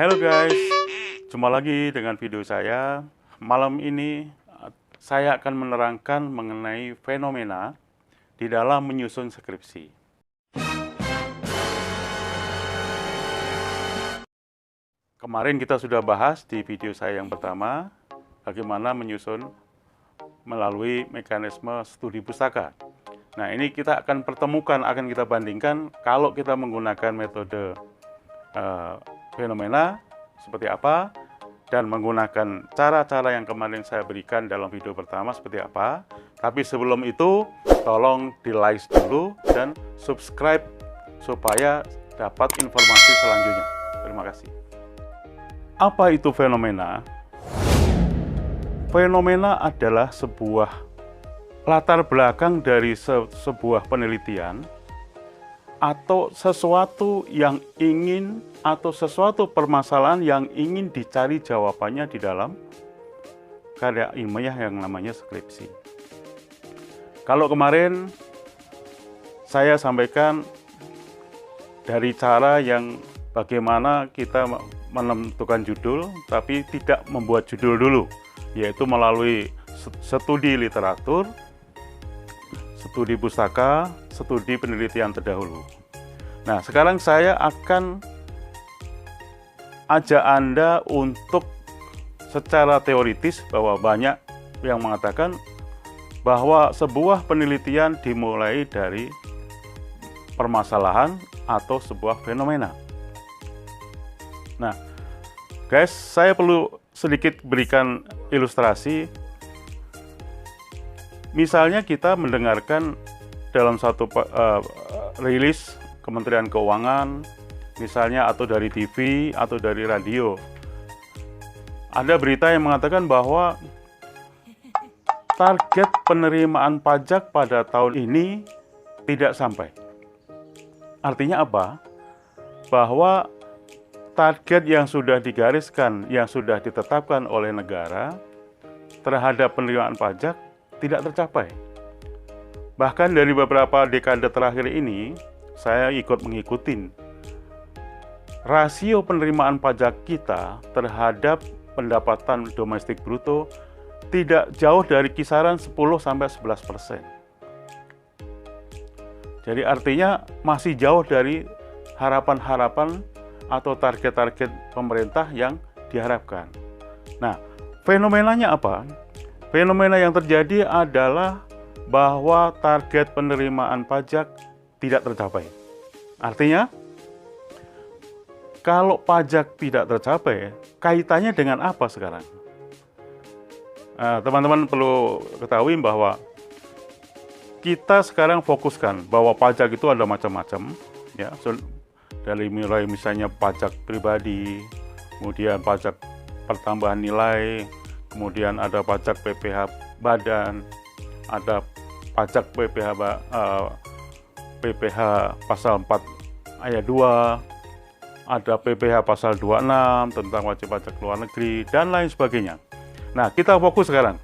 Halo guys, jumpa lagi dengan video saya. Malam ini saya akan menerangkan mengenai fenomena di dalam menyusun skripsi. Kemarin kita sudah bahas di video saya yang pertama, bagaimana menyusun melalui mekanisme studi pustaka. Nah, ini kita akan pertemukan, akan kita bandingkan kalau kita menggunakan metode fenomena seperti apa, dan menggunakan cara-cara yang kemarin saya berikan dalam video pertama seperti apa. Tapi sebelum itu, tolong di like dulu dan subscribe supaya dapat informasi selanjutnya. Terima kasih. Apa itu fenomena? Fenomena adalah sebuah latar belakang dari sebuah penelitian atau sesuatu yang ingin atau sesuatu permasalahan yang ingin dicari jawabannya di dalam karya ilmiah yang namanya skripsi. Kalau kemarin saya sampaikan dari cara yang bagaimana kita menentukan judul tapi tidak membuat judul dulu, yaitu melalui studi literatur, studi pustaka, studi penelitian terdahulu. Nah, sekarang saya akan ajak Anda untuk secara teoritis, bahwa banyak yang mengatakan bahwa sebuah penelitian dimulai dari permasalahan atau sebuah fenomena. Nah, guys, saya perlu sedikit berikan ilustrasi. Misalnya kita mendengarkan dalam satu rilis Kementerian Keuangan, misalnya, atau dari TV atau dari radio. Ada berita yang mengatakan bahwa target penerimaan pajak pada tahun ini tidak sampai. Artinya apa? Bahwa target yang sudah digariskan, yang sudah ditetapkan oleh negara terhadap penerimaan pajak tidak tercapai. Bahkan dari beberapa dekade terakhir ini, saya mengikuti rasio penerimaan pajak kita terhadap pendapatan domestik bruto tidak jauh dari kisaran 10-11%. Jadi artinya masih jauh dari harapan-harapan atau target-target pemerintah yang diharapkan. Nah, fenomenanya apa? Fenomena yang terjadi adalah bahwa target penerimaan pajak tidak tercapai. Artinya, kalau pajak tidak tercapai, kaitannya dengan apa sekarang? Teman-teman perlu ketahui bahwa kita sekarang fokuskan bahwa pajak itu ada macam-macam, ya, dari mulai misalnya pajak pribadi, kemudian pajak pertambahan nilai, kemudian ada pajak PPh badan, ada pajak PPh pasal 4 ayat 2, ada PPh pasal 26 tentang wajib pajak luar negeri, dan lain sebagainya. Nah, kita fokus sekarang.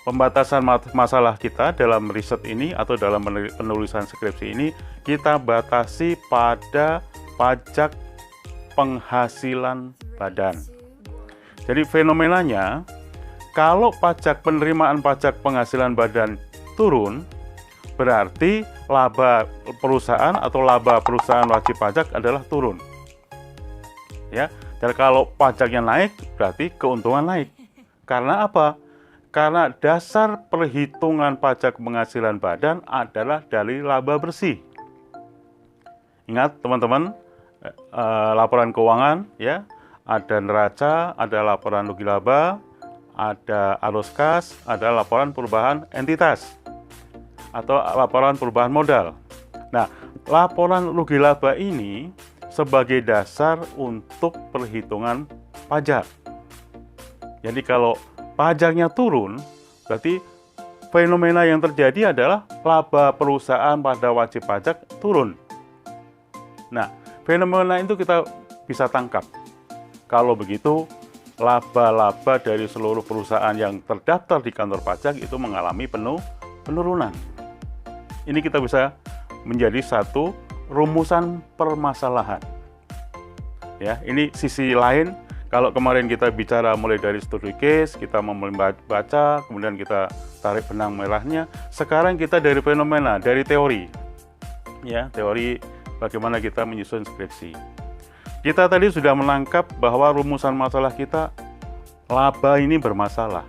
Pembatasan masalah kita dalam riset ini atau dalam penulisan skripsi ini, kita batasi pada pajak penghasilan badan. Jadi fenomenanya, kalau penerimaan pajak penghasilan badan turun, berarti laba perusahaan atau laba perusahaan wajib pajak adalah turun. Ya, dan kalau pajaknya naik, berarti keuntungan naik. Karena apa? Karena dasar perhitungan pajak penghasilan badan adalah dari laba bersih. Ingat teman-teman, laporan keuangan, ya, ada neraca, ada laporan rugi laba, ada arus kas, ada laporan perubahan entitas, atau laporan perubahan modal. Nah, laporan rugi laba ini sebagai dasar untuk perhitungan pajak. Jadi kalau pajaknya turun, berarti fenomena yang terjadi adalah laba perusahaan pada wajib pajak turun. Nah, fenomena itu kita bisa tangkap. Kalau begitu, laba-laba dari seluruh perusahaan yang terdaftar di kantor pajak itu mengalami penurunan. Ini kita bisa menjadi satu rumusan permasalahan. Ya, ini sisi lain. Kalau kemarin kita bicara mulai dari studi case, kita membaca, kemudian kita tarik benang merahnya. Sekarang kita dari fenomena, dari teori. Ya, teori bagaimana kita menyusun skripsi. Kita tadi sudah menangkap bahwa rumusan masalah kita laba ini bermasalah.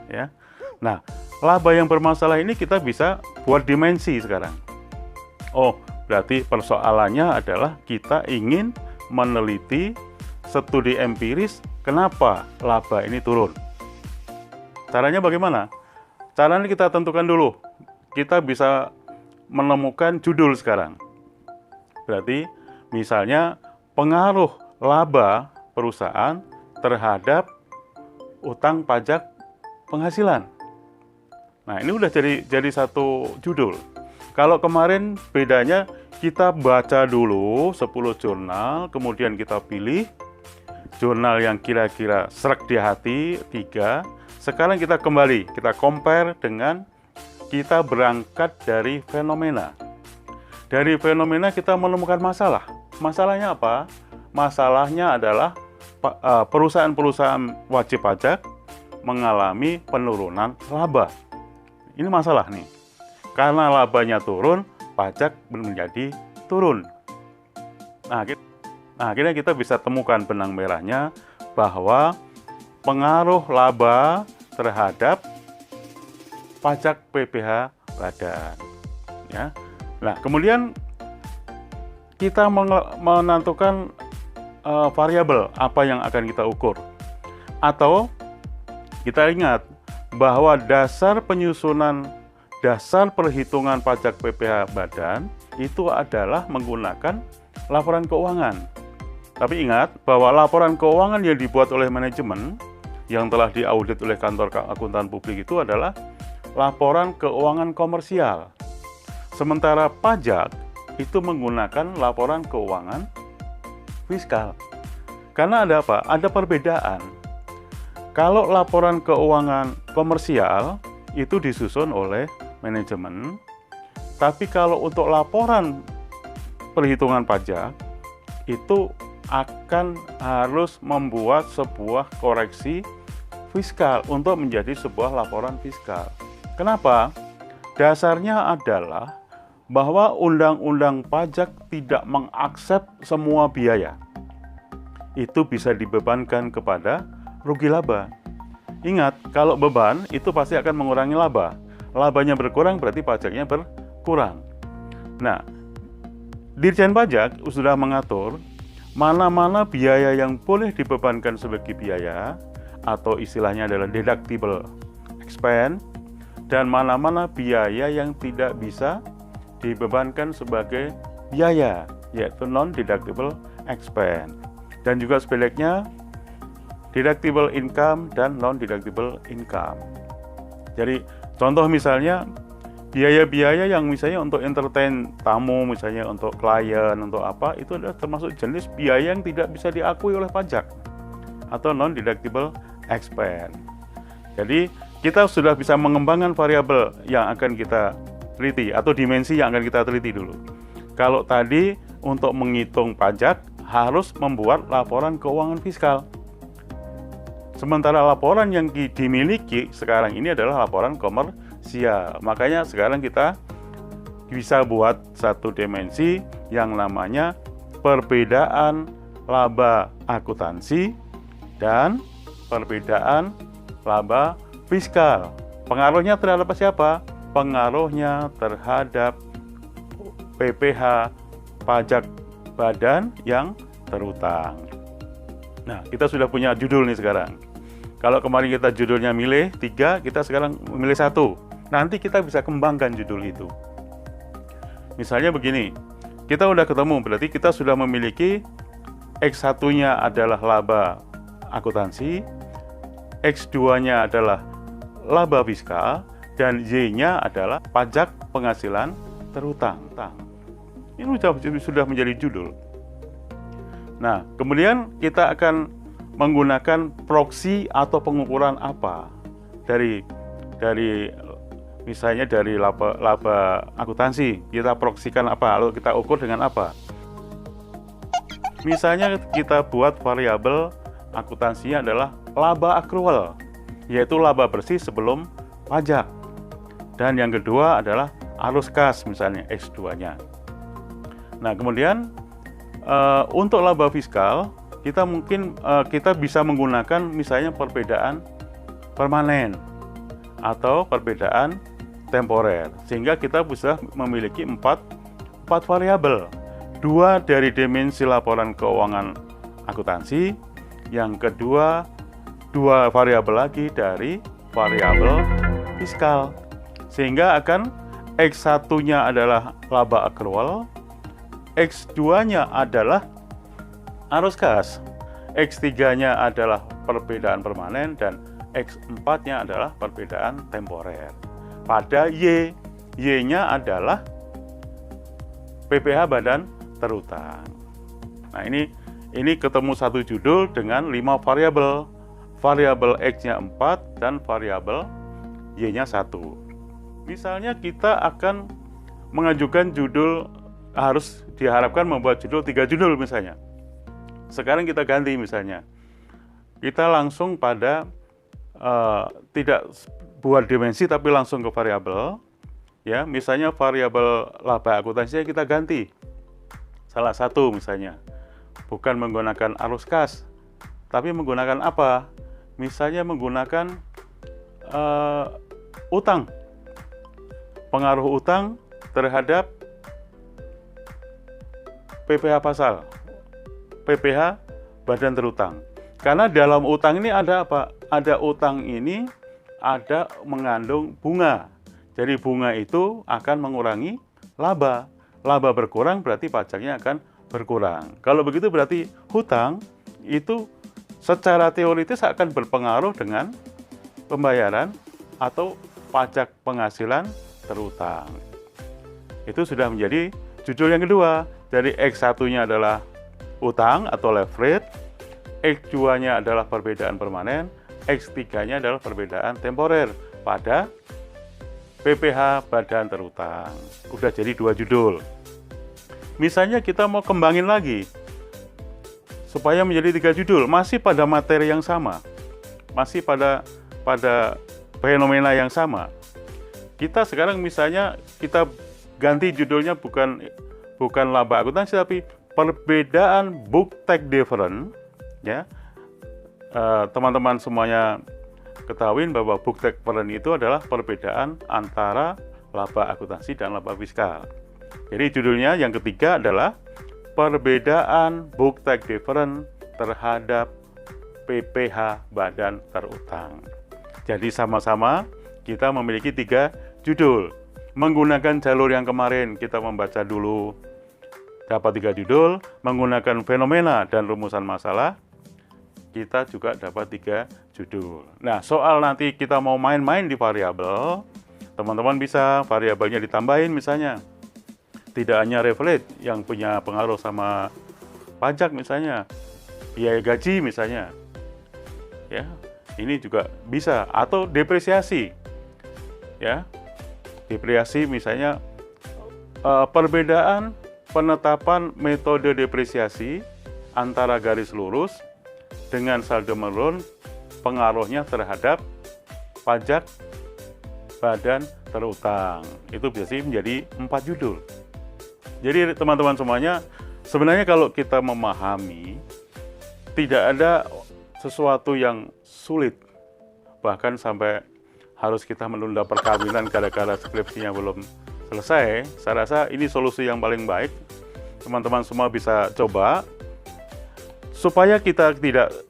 Ya. Nah, laba yang bermasalah ini kita bisa buat dimensi sekarang. Oh, berarti persoalannya adalah kita ingin meneliti studi empiris kenapa laba ini turun. Caranya bagaimana? Caranya kita tentukan dulu. Kita bisa menemukan judul sekarang. Berarti misalnya pengaruh laba perusahaan terhadap utang pajak penghasilan. Nah, ini udah jadi satu judul. Kalau kemarin bedanya kita baca dulu 10 jurnal, kemudian kita pilih jurnal yang kira-kira sreg di hati 3. Sekarang kita kembali, kita compare dengan kita berangkat dari fenomena. Dari fenomena kita menemukan masalah. Masalahnya apa? Masalahnya adalah perusahaan-perusahaan wajib pajak mengalami penurunan laba. Ini masalah nih. Karena labanya turun, pajak menjadi turun. Nah, akhirnya kita bisa temukan benang merahnya bahwa pengaruh laba terhadap pajak PPh badan. Ya. Nah, kemudian kita menentukan variabel apa yang akan kita ukur. Atau kita ingat bahwa dasar perhitungan pajak PPh badan itu adalah menggunakan laporan keuangan. Tapi ingat bahwa laporan keuangan yang dibuat oleh manajemen yang telah diaudit oleh kantor akuntan publik itu adalah laporan keuangan komersial. Sementara pajak itu menggunakan laporan keuangan fiskal. Karena ada apa? Ada perbedaan. Kalau laporan keuangan komersial itu disusun oleh manajemen, tapi kalau untuk laporan perhitungan pajak itu akan harus membuat sebuah koreksi fiskal untuk menjadi sebuah laporan fiskal. Kenapa? Dasarnya adalah bahwa undang-undang pajak tidak mengaksep semua biaya. Itu bisa dibebankan kepada rugi laba. Ingat, kalau beban itu pasti akan mengurangi laba. Labanya berkurang berarti pajaknya berkurang. Nah, Dirjen Pajak sudah mengatur mana-mana biaya yang boleh dibebankan sebagai biaya atau istilahnya adalah deductible expense dan mana-mana biaya yang tidak bisa dibebankan sebagai biaya yaitu non-deductible expense. Dan juga sebaliknya deductible income dan non-deductible income. Jadi contoh misalnya biaya-biaya yang misalnya untuk entertain tamu, misalnya untuk klien, untuk apa, itu adalah termasuk jenis biaya yang tidak bisa diakui oleh pajak atau non-deductible expense. Jadi kita sudah bisa mengembangkan variabel yang akan kita teliti atau dimensi yang akan kita teliti dulu. Kalau tadi untuk menghitung pajak harus membuat laporan keuangan fiskal. Sementara laporan yang dimiliki sekarang ini adalah laporan komersial. Makanya sekarang kita bisa buat satu dimensi yang namanya perbedaan laba akuntansi dan perbedaan laba fiskal. Pengaruhnya terhadap siapa? Pengaruhnya terhadap PPh pajak badan yang terutang. Nah, kita sudah punya judul nih sekarang. Kalau kemarin kita judulnya milih 3, kita sekarang memilih 1. Nanti kita bisa kembangkan judul itu. Misalnya begini, kita udah ketemu, berarti kita sudah memiliki X1-nya adalah laba akuntansi, X2-nya adalah laba fiskal, dan Y-nya adalah pajak penghasilan terutang. Ini sudah menjadi judul. Nah, kemudian kita akan menggunakan proksi atau pengukuran apa dari misalnya dari laba akuntansi, kita proksikan apa, lalu kita ukur dengan apa. Misalnya kita buat variabel akuntansinya adalah laba akrual, yaitu laba bersih sebelum pajak. Dan yang kedua adalah arus kas, misalnya X2-nya. Nah, kemudian untuk laba fiskal, kita bisa menggunakan misalnya perbedaan permanen atau perbedaan temporer, sehingga kita bisa memiliki empat variabel. Dua dari dimensi laporan keuangan akuntansi, yang kedua dua variabel lagi dari variabel fiskal, sehingga akan X1-nya adalah laba akrual, X2-nya adalah arus kas, X3-nya adalah perbedaan permanen, dan X4-nya adalah perbedaan temporer. Pada Y-nya adalah PPh badan terutang. Nah, ini ketemu satu judul dengan 5 variabel. Variabel X-nya 4 dan variabel Y-nya 1. Misalnya kita akan mengajukan judul, harus diharapkan membuat judul 3 judul misalnya. Sekarang kita ganti misalnya. Kita langsung pada tidak buat dimensi tapi langsung ke variabel. Ya, misalnya variabel laba akuntansi kita ganti. Salah satu misalnya. Bukan menggunakan arus kas, tapi menggunakan apa? Misalnya menggunakan utang. Pengaruh utang terhadap PPh pasal, PPh badan terutang. Karena dalam utang ini ada apa? Ada utang ini ada mengandung bunga. Jadi bunga itu akan mengurangi laba. Laba berkurang berarti pajaknya akan berkurang. Kalau begitu berarti hutang itu secara teoritis akan berpengaruh dengan pembayaran atau pajak penghasilan terutang. Itu sudah menjadi judul yang kedua. Jadi X1-nya adalah utang atau leverage, X2-nya adalah perbedaan permanen, X3-nya adalah perbedaan temporer pada PPh badan terutang. Udah jadi 2 judul. Misalnya kita mau kembangin lagi supaya menjadi 3 judul, masih pada materi yang sama, masih pada fenomena yang sama. Kita sekarang misalnya kita ganti judulnya bukan laba akuntansi tapi perbedaan book tax difference, ya. Teman-teman semuanya ketahui bahwa book tax difference itu adalah perbedaan antara laba akuntansi dan laba fiskal. Jadi judulnya yang ketiga adalah perbedaan book tax difference terhadap PPh badan terutang. Jadi sama-sama kita memiliki 3 judul. Menggunakan jalur yang kemarin kita membaca dulu dapat 3 judul, menggunakan fenomena dan rumusan masalah kita juga dapat 3 judul. Nah, soal nanti kita mau main-main di variabel, teman-teman bisa variabelnya ditambahin misalnya. Tidak hanya leverage yang punya pengaruh sama pajak misalnya, biaya gaji misalnya. Ya, ini juga bisa, atau depresiasi. Ya. Depresiasi misalnya perbedaan penetapan metode depresiasi antara garis lurus dengan saldo menurun pengaruhnya terhadap pajak badan terutang. Itu biasanya menjadi 4 judul. Jadi teman-teman semuanya, sebenarnya kalau kita memahami, tidak ada sesuatu yang sulit. Bahkan sampai harus kita menunda perkawinan gara-gara skripsinya belum selesai. Saya rasa ini solusi yang paling baik. Teman-teman semua bisa coba supaya kita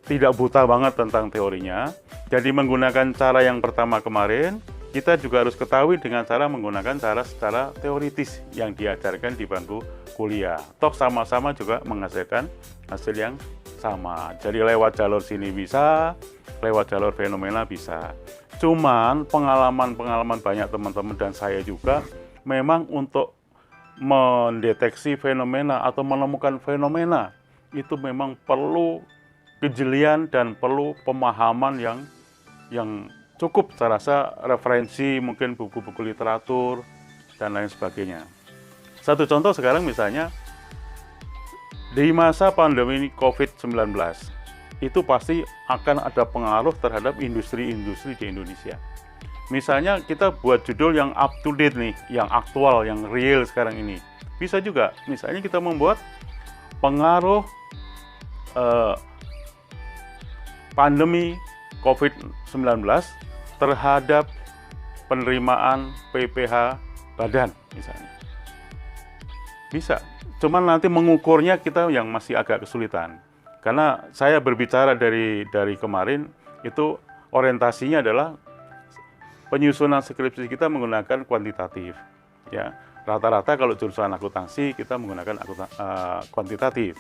tidak buta banget tentang teorinya. Jadi menggunakan cara yang pertama kemarin, kita juga harus ketahui dengan cara menggunakan cara secara teoritis yang diajarkan di bangku kuliah. Toh sama-sama juga menghasilkan hasil yang sama. Jadi lewat jalur sini bisa, lewat jalur fenomena bisa. Cuman pengalaman banyak teman-teman dan saya juga memang untuk mendeteksi fenomena atau menemukan fenomena itu memang perlu kejelian dan perlu pemahaman yang cukup. Saya rasa referensi mungkin buku-buku literatur dan lain sebagainya. Satu contoh sekarang misalnya di masa pandemi COVID-19 itu pasti akan ada pengaruh terhadap industri-industri di Indonesia. Misalnya kita buat judul yang up to date nih, yang aktual, yang real sekarang ini. Bisa juga, misalnya kita membuat pengaruh pandemi COVID-19 terhadap penerimaan PPh badan misalnya. Bisa, cuman nanti mengukurnya kita yang masih agak kesulitan. Karena saya berbicara dari kemarin, itu orientasinya adalah penyusunan skripsi kita menggunakan kuantitatif. Ya, rata-rata kalau jurusan akuntansi kita menggunakan kuantitatif.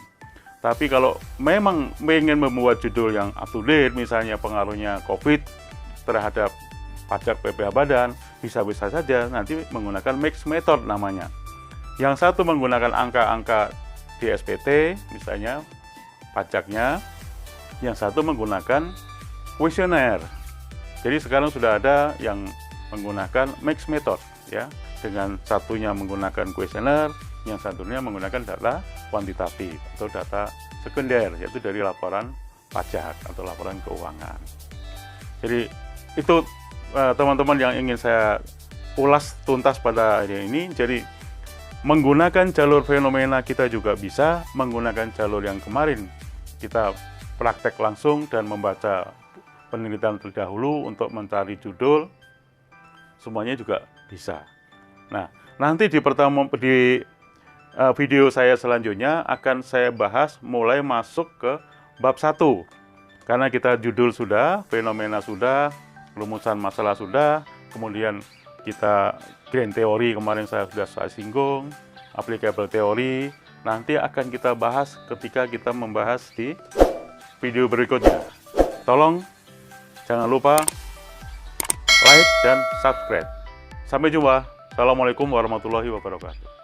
Tapi kalau memang ingin membuat judul yang up to date, misalnya pengaruhnya COVID terhadap pajak PPh badan, bisa-bisa saja nanti menggunakan mixed method namanya. Yang satu menggunakan angka-angka di SPT, misalnya pajaknya, yang satu menggunakan kuesioner. Jadi sekarang sudah ada yang menggunakan mixed method, ya, dengan satunya menggunakan kuesioner, yang satunya menggunakan data kuantitatif atau data sekunder, yaitu dari laporan pajak atau laporan keuangan. Jadi itu teman-teman yang ingin saya ulas tuntas pada hari ini. Jadi menggunakan jalur fenomena kita juga bisa menggunakan jalur yang kemarin kita praktek langsung dan membaca penelitian terdahulu untuk mencari judul, semuanya juga bisa. Nah, nanti di video saya selanjutnya akan saya bahas mulai masuk ke bab 1. Karena kita judul sudah, fenomena sudah, rumusan masalah sudah, kemudian kita grand teori kemarin saya singgung, applicable teori, nanti akan kita bahas ketika kita membahas di video berikutnya. Tolong jangan lupa like dan subscribe. Sampai jumpa. Assalamualaikum warahmatullahi wabarakatuh.